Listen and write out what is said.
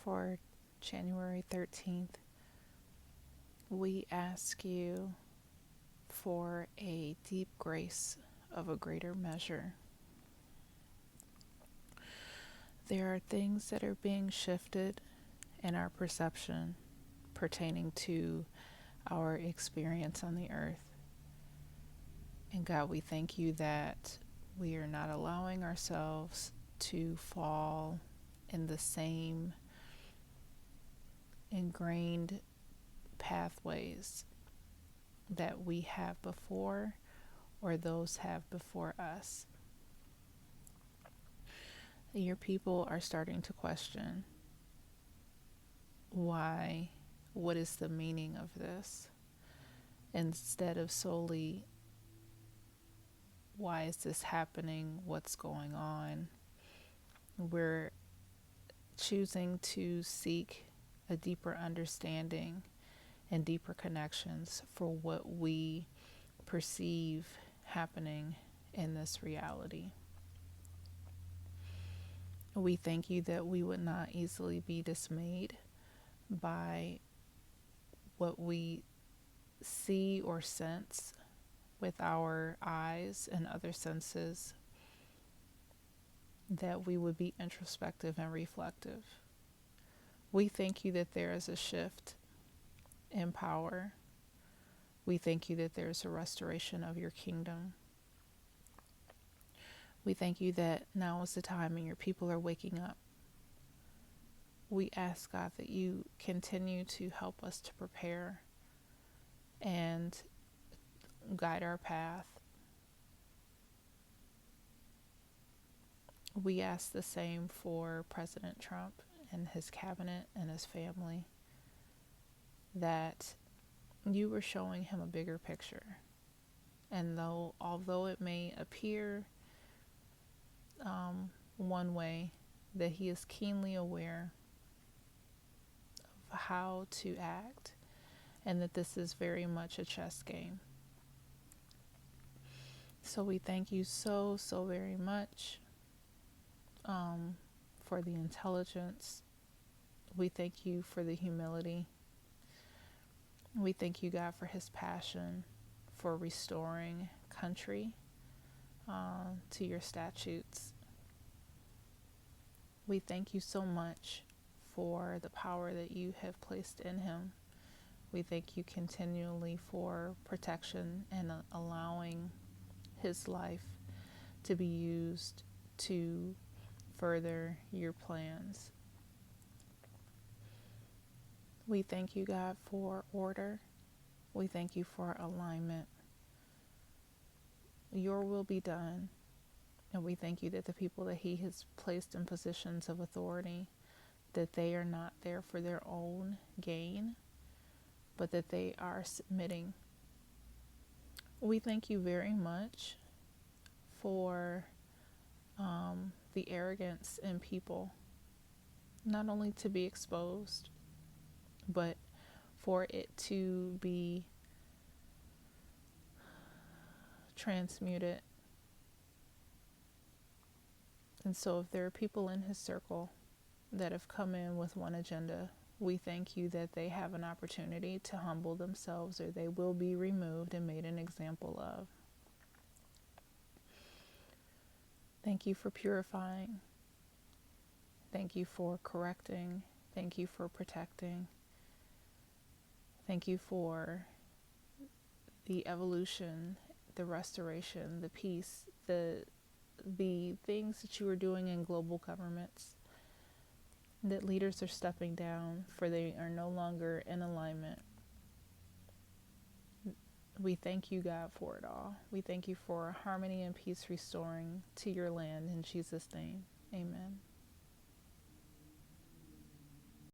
for January 13th, we ask you for a deep grace of a greater measure. There are things that are being shifted in our perception pertaining to our experience on the earth. And God, we thank you that we are not allowing ourselves to fall in the same ingrained pathways that we have before or those have before us. Your people are starting to question why, what is the meaning of this? Instead of solely, why is this happening? What's going on? We're choosing to seek a deeper understanding and deeper connections for what we perceive happening in this reality. We thank you that we would not easily be dismayed by what we see or sense with our eyes and other senses, that we would be introspective and reflective. We thank you that there is a shift in power. We thank you that there's a restoration of your kingdom. We thank you that now is the time and your people are waking up. We ask, God, that you continue to help us to prepare and guide our path. We ask the same for President Trump and his cabinet and his family, that you were showing him a bigger picture. And although it may appear one way, that he is keenly aware of how to act, and that this is very much a chess game. So we thank you so very much for the intelligence. We thank you for the humility. We thank you, God, for his passion for restoring country to your statutes. We thank you so much for the power that you have placed in him. We thank you continually for protection and allowing his life to be used to further your plans. We thank you, God, for order. We thank you for alignment. Your will be done. And we thank you that the people that he has placed in positions of authority, that they are not there for their own gain, but that they are submitting. We thank you very much for the arrogance in people, not only to be exposed, but for it to be transmuted. And so if there are people in his circle that have come in with one agenda, we thank you that they have an opportunity to humble themselves, or they will be removed and made an example of. Thank you for purifying. Thank you for correcting. Thank you for protecting. Thank you for the evolution, the restoration, the peace, the things that you are doing in global governments, that leaders are stepping down, for they are no longer in alignment. We thank you, God, for it all. We thank you for harmony and peace restoring to your land. In Jesus' name, amen.